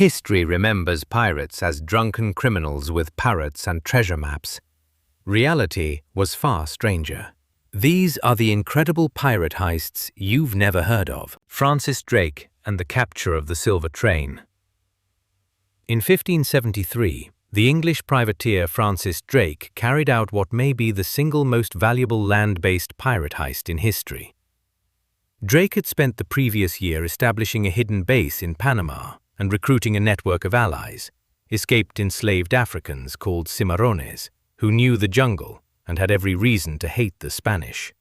History remembers pirates as drunken criminals with parrots and treasure maps. Reality was far stranger. These are the incredible pirate heists you've never heard of. Francis Drake and the capture of the Silver Train. In 1573, the English privateer Francis Drake carried out what may be the single most valuable land-based pirate heist in history. Drake had spent the previous year establishing a hidden base in Panama and recruiting a network of allies, escaped enslaved Africans called cimarrones, who knew the jungle and had every reason to hate the Spanish.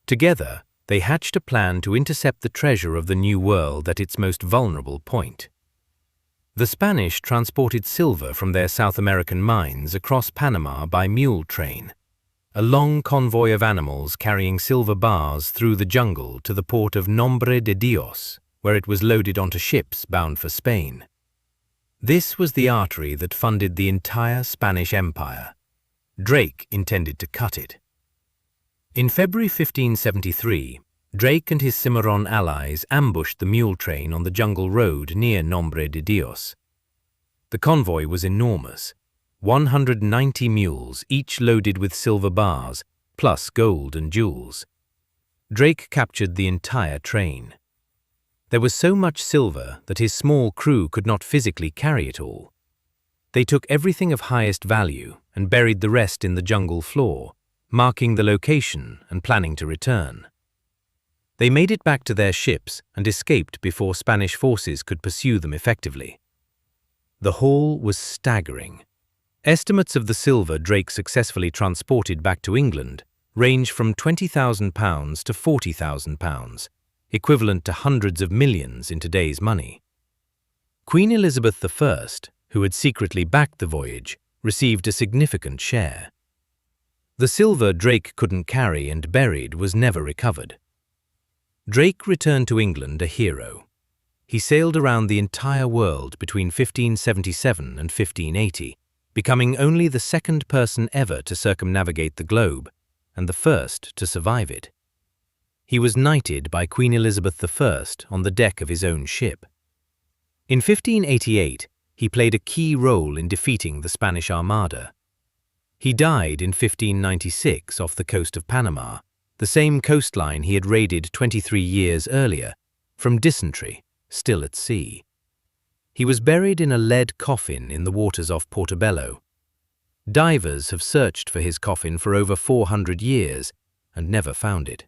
Together, they hatched a plan to intercept the treasure of the New World at its most vulnerable point. The Spanish transported silver from their South American mines across Panama by mule train, a long convoy of animals carrying silver bars through the jungle to the port of Nombre de Dios, where it was loaded onto ships bound for Spain. This was the artery that funded the entire Spanish Empire. Drake intended to cut it. In February 1573, Drake and his Cimarron allies ambushed the mule train on the jungle road near Nombre de Dios. The convoy was enormous, 190 mules, each loaded with silver bars, plus gold and jewels. Drake captured the entire train. There was so much silver that his small crew could not physically carry it all. They took everything of highest value and buried the rest in the jungle floor, marking the location and planning to return. They made it back to their ships and escaped before Spanish forces could pursue them effectively. The haul was staggering. Estimates of the silver Drake successfully transported back to England range from £20,000 to £40,000, equivalent to hundreds of millions in today's money. Queen Elizabeth I, who had secretly backed the voyage, received a significant share. The silver Drake couldn't carry and buried was never recovered. Drake returned to England a hero. He sailed around the entire world between 1577 and 1580, becoming only the second person ever to circumnavigate the globe and the first to survive it. He was knighted by Queen Elizabeth I on the deck of his own ship. In 1588, he played a key role in defeating the Spanish Armada. He died in 1596 off the coast of Panama, the same coastline he had raided 23 years earlier, from dysentery, still at sea. He was buried in a lead coffin in the waters off Portobello. Divers have searched for his coffin for over 400 years and never found it.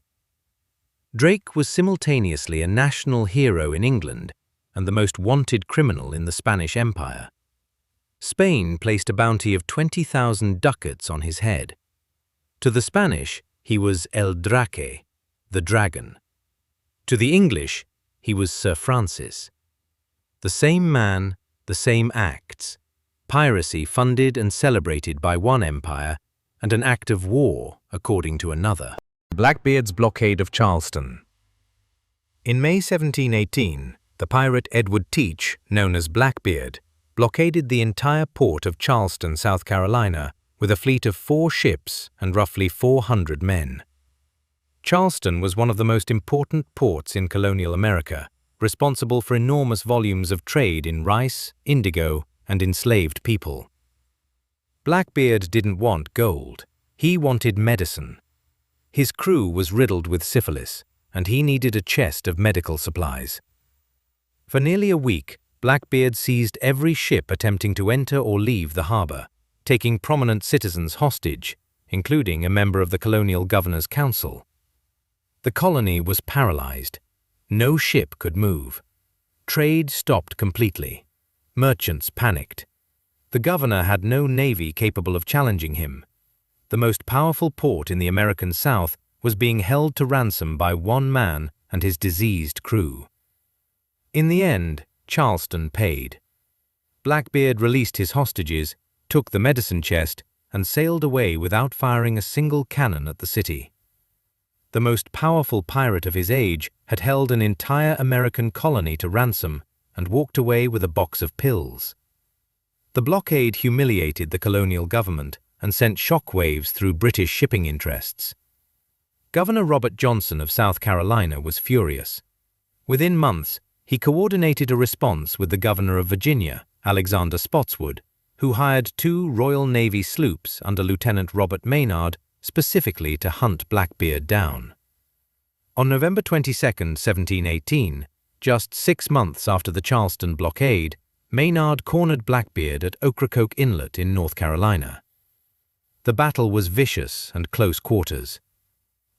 Drake was simultaneously a national hero in England and the most wanted criminal in the Spanish Empire. Spain placed a bounty of 20,000 ducats on his head. To the Spanish, he was El Draque, the dragon. To the English, he was Sir Francis. The same man, the same acts. Piracy funded and celebrated by one empire, and an act of war according to another. Blackbeard's blockade of Charleston. In May 1718, the pirate Edward Teach, known as Blackbeard, blockaded the entire port of Charleston, South Carolina, with a fleet of 4 ships and roughly 400 men. Charleston was one of the most important ports in colonial America, responsible for enormous volumes of trade in rice, indigo, and enslaved people. Blackbeard didn't want gold. He wanted medicine. His crew was riddled with syphilis, and he needed a chest of medical supplies. For nearly a week, Blackbeard seized every ship attempting to enter or leave the harbor, taking prominent citizens hostage, including a member of the Colonial Governor's Council. The colony was paralyzed. No ship could move. Trade stopped completely. Merchants panicked. The governor had no navy capable of challenging him. The most powerful port in the American South was being held to ransom by one man and his diseased crew. In the end, Charleston paid. Blackbeard released his hostages, took the medicine chest, and sailed away without firing a single cannon at the city. The most powerful pirate of his age had held an entire American colony to ransom and walked away with a box of pills. The blockade humiliated the colonial government and sent shockwaves through British shipping interests. Governor Robert Johnson of South Carolina was furious. Within months, He coordinated a response with the governor of Virginia, Alexander Spotswood, who hired 2 Royal Navy sloops under Lieutenant Robert Maynard specifically to hunt Blackbeard down. On November 22, 1718, just 6 months after the Charleston blockade, Maynard cornered Blackbeard at Ocracoke Inlet in North Carolina. The battle was vicious and close quarters.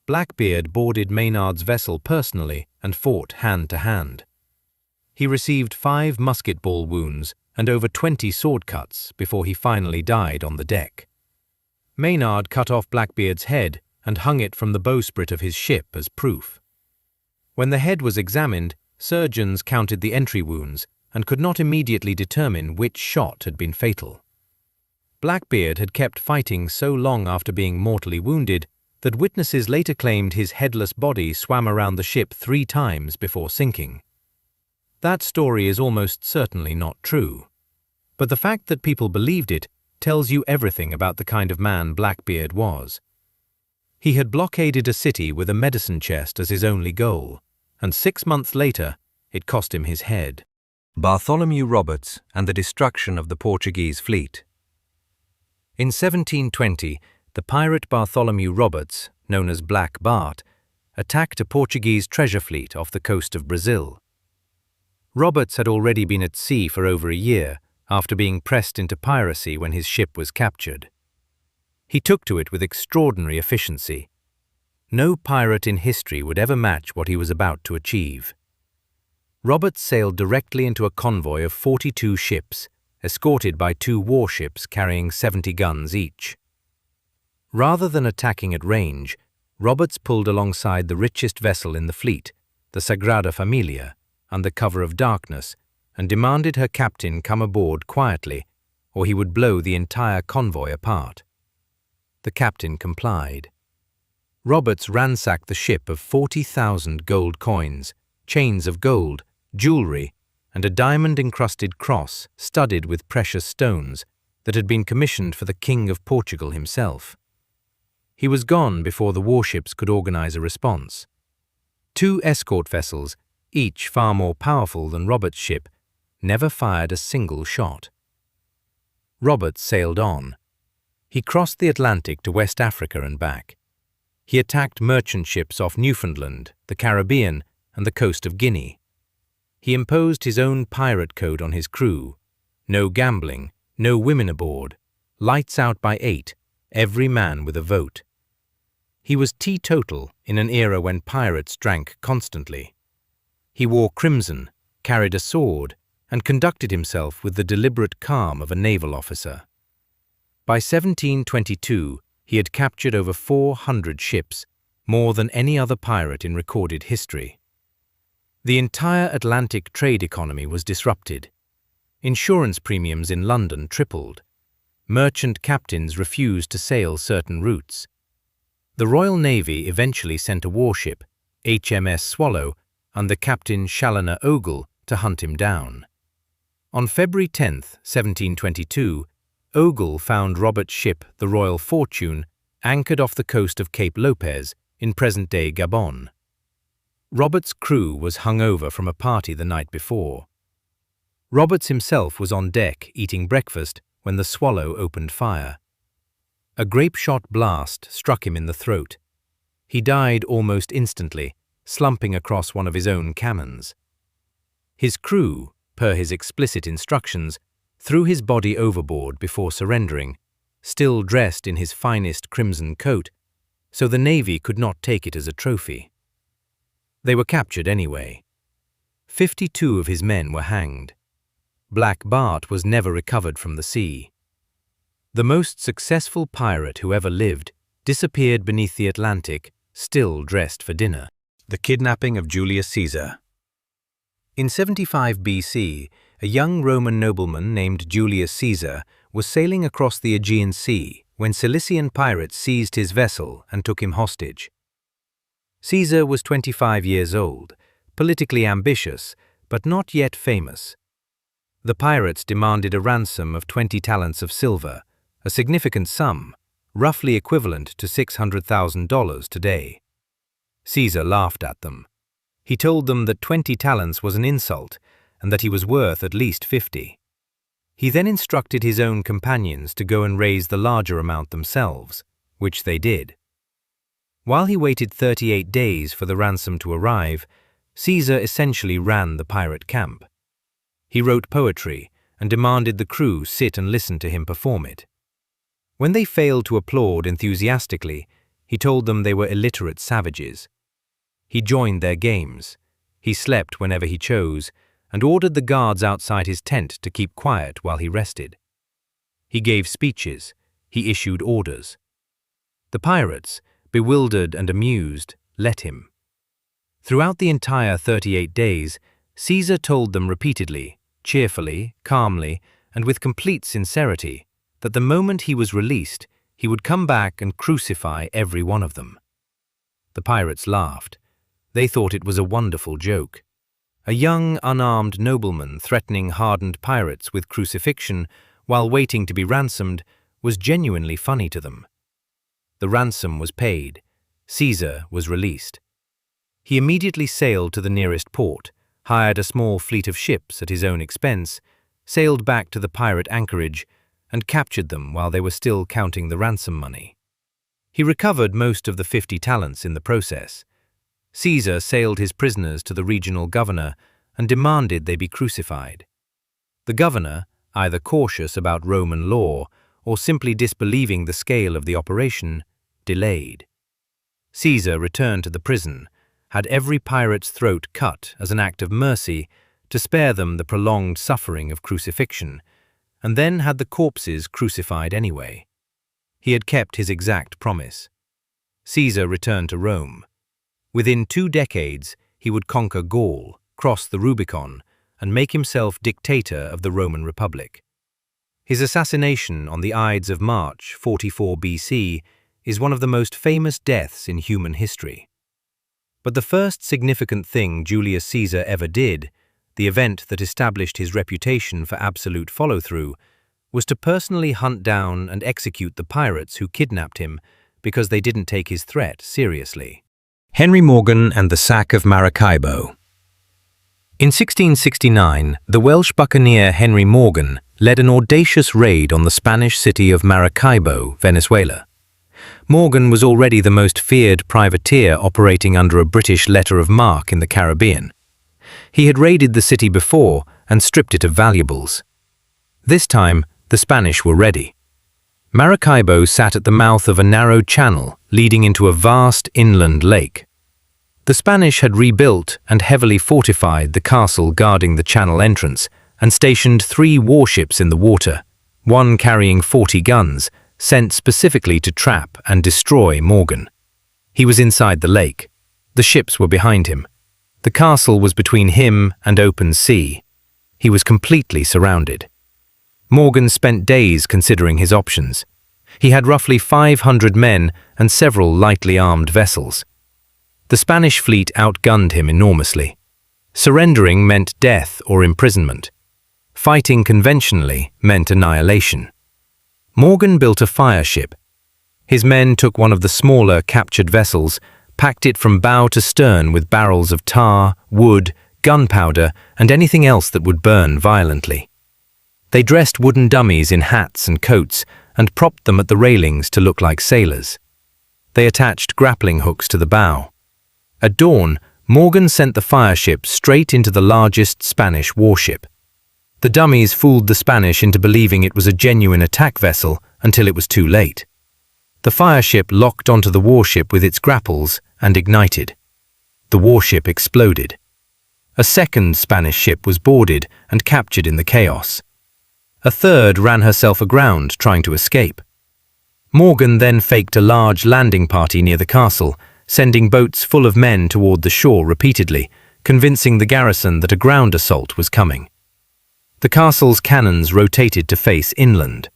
Blackbeard boarded Maynard's vessel personally and fought hand to hand. He received 5 musket ball wounds and over 20 sword cuts before he finally died on the deck. Maynard cut off Blackbeard's head and hung it from the bowsprit of his ship as proof. When the head was examined, surgeons counted the entry wounds and could not immediately determine which shot had been fatal. Blackbeard had kept fighting so long after being mortally wounded that witnesses later claimed his headless body swam around the ship 3 times before sinking. That story is almost certainly not true, but the fact that people believed it tells you everything about the kind of man Blackbeard was. He had blockaded a city with a medicine chest as his only goal, and 6 months later, it cost him his head. Bartholomew Roberts and the destruction of the Portuguese fleet. In 1720, the pirate Bartholomew Roberts, known as Black Bart, attacked a Portuguese treasure fleet off the coast of Brazil. Roberts had already been at sea for over a year after being pressed into piracy when his ship was captured. He took to it with extraordinary efficiency. No pirate in history would ever match what he was about to achieve. Roberts sailed directly into a convoy of 42 ships, escorted by 2 warships carrying 70 guns each. Rather than attacking at range, Roberts pulled alongside the richest vessel in the fleet, the Sagrada Familia, under cover of darkness, and demanded her captain come aboard quietly, or he would blow the entire convoy apart. The captain complied. Roberts ransacked the ship of 40,000 gold coins, chains of gold, jewelry, and a diamond-encrusted cross studded with precious stones that had been commissioned for the King of Portugal himself. He was gone before the warships could organize a response. 2 escort vessels, each far more powerful than Roberts' ship, never fired a single shot. Roberts sailed on. He crossed the Atlantic to West Africa and back. He attacked merchant ships off Newfoundland, the Caribbean, and the coast of Guinea. He imposed his own pirate code on his crew: no gambling, no women aboard, lights out by 8, every man with a vote. He was teetotal in an era when pirates drank constantly. He wore crimson, carried a sword, and conducted himself with the deliberate calm of a naval officer. By 1722, he had captured over 400 ships, more than any other pirate in recorded history. The entire Atlantic trade economy was disrupted. Insurance premiums in London tripled. Merchant captains refused to sail certain routes. The Royal Navy eventually sent a warship, HMS Swallow, under Captain Chaloner Ogle, to hunt him down. On February 10, 1722, Ogle found Roberts' ship, the Royal Fortune, anchored off the coast of Cape Lopez in present-day Gabon. Roberts' crew was hungover from a party the night before. Roberts himself was on deck eating breakfast when the Swallow opened fire. A grape-shot blast struck him in the throat. He died almost instantly, slumping across one of his own cannons. His crew, per his explicit instructions, threw his body overboard before surrendering, still dressed in his finest crimson coat, so the Navy could not take it as a trophy. They were captured anyway. 52 of his men were hanged. Black Bart was never recovered from the sea. The most successful pirate who ever lived disappeared beneath the Atlantic, still dressed for dinner. The kidnapping of Julius Caesar. In 75 BC, a young Roman nobleman named Julius Caesar was sailing across the Aegean Sea when Cilician pirates seized his vessel and took him hostage. Caesar was 25 years old, politically ambitious, but not yet famous. The pirates demanded a ransom of 20 talents of silver, a significant sum, roughly equivalent to $600,000 today. Caesar laughed at them. He told them that 20 talents was an insult and that he was worth at least 50. He then instructed his own companions to go and raise the larger amount themselves, which they did. While he waited 38 days for the ransom to arrive, Caesar essentially ran the pirate camp. He wrote poetry and demanded the crew sit and listen to him perform it. When they failed to applaud enthusiastically, he told them they were illiterate savages. He joined their games. He slept whenever he chose and ordered the guards outside his tent to keep quiet while he rested. He gave speeches. He issued orders. The pirates, bewildered and amused, let him. Throughout the entire 38 days, Caesar told them repeatedly, cheerfully, calmly, and with complete sincerity, that the moment he was released, he would come back and crucify every one of them. The pirates laughed. They thought it was a wonderful joke. A young, unarmed nobleman threatening hardened pirates with crucifixion while waiting to be ransomed was genuinely funny to them. The ransom was paid. Caesar was released. He immediately sailed to the nearest port, hired a small fleet of ships at his own expense, sailed back to the pirate anchorage, and captured them while they were still counting the ransom money. He recovered most of the 50 talents in the process. Caesar sailed his prisoners to the regional governor and demanded they be crucified. The governor, either cautious about Roman law or simply disbelieving the scale of the operation, delayed. Caesar returned to the prison, had every pirate's throat cut as an act of mercy to spare them the prolonged suffering of crucifixion, and then had the corpses crucified anyway. He had kept his exact promise. Caesar returned to Rome. Within 2 decades, he would conquer Gaul, cross the Rubicon, and make himself dictator of the Roman Republic. His assassination on the Ides of March 44 BC is one of the most famous deaths in human history. But the first significant thing Julius Caesar ever did, the event that established his reputation for absolute follow-through, was to personally hunt down and execute the pirates who kidnapped him because they didn't take his threat seriously. Henry Morgan and the sack of Maracaibo. In 1669, the Welsh buccaneer Henry Morgan led an audacious raid on the Spanish city of Maracaibo, Venezuela. Morgan was already the most feared privateer operating under a British letter of marque in the Caribbean. He had raided the city before and stripped it of valuables. This time, the Spanish were ready. Maracaibo sat at the mouth of a narrow channel leading into a vast inland lake. The Spanish had rebuilt and heavily fortified the castle guarding the channel entrance and stationed 3 warships in the water, one carrying 40 guns, sent specifically to trap and destroy Morgan. He was inside the lake. The ships were behind him. The castle was between him and open sea. He was completely surrounded. Morgan spent days considering his options. He had roughly 500 men and several lightly armed vessels. The Spanish fleet outgunned him enormously. Surrendering meant death or imprisonment. Fighting conventionally meant annihilation. Morgan built a fire ship. His men took one of the smaller captured vessels, packed it from bow to stern with barrels of tar, wood, gunpowder, and anything else that would burn violently. They dressed wooden dummies in hats and coats and propped them at the railings to look like sailors. They attached grappling hooks to the bow. At dawn, Morgan sent the fire ship straight into the largest Spanish warship. The dummies fooled the Spanish into believing it was a genuine attack vessel until it was too late. The fire ship locked onto the warship with its grapples and ignited. The warship exploded. A second Spanish ship was boarded and captured in the chaos. A third ran herself aground trying to escape. Morgan then faked a large landing party near the castle, sending boats full of men toward the shore repeatedly, convincing the garrison that a ground assault was coming. The castle's cannons rotated to face inland.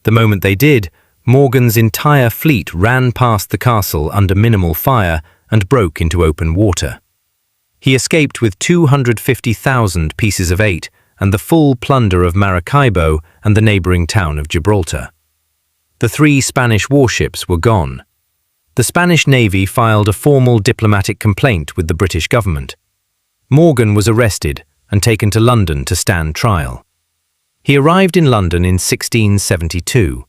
The moment they did, Morgan's entire fleet ran past the castle under minimal fire and broke into open water. He escaped with 250,000 pieces of eight and the full plunder of Maracaibo and the neighboring town of Gibraltar. The 3 Spanish warships were gone. The Spanish Navy filed a formal diplomatic complaint with the British government. Morgan was arrested and taken to London to stand trial. He arrived in London in 1672.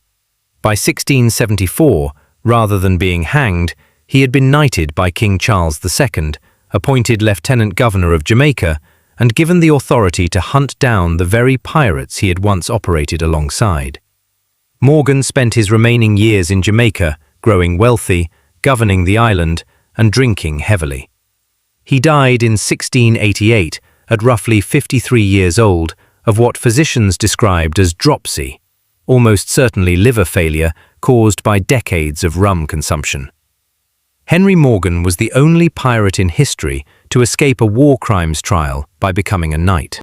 By 1674, rather than being hanged, he had been knighted by King Charles II, appointed Lieutenant Governor of Jamaica, and given the authority to hunt down the very pirates he had once operated alongside. Morgan spent his remaining years in Jamaica, growing wealthy, governing the island, and drinking heavily. He died in 1688 at roughly 53 years old of what physicians described as dropsy, almost certainly liver failure caused by decades of rum consumption. Henry Morgan was the only pirate in history to escape a war crimes trial by becoming a knight.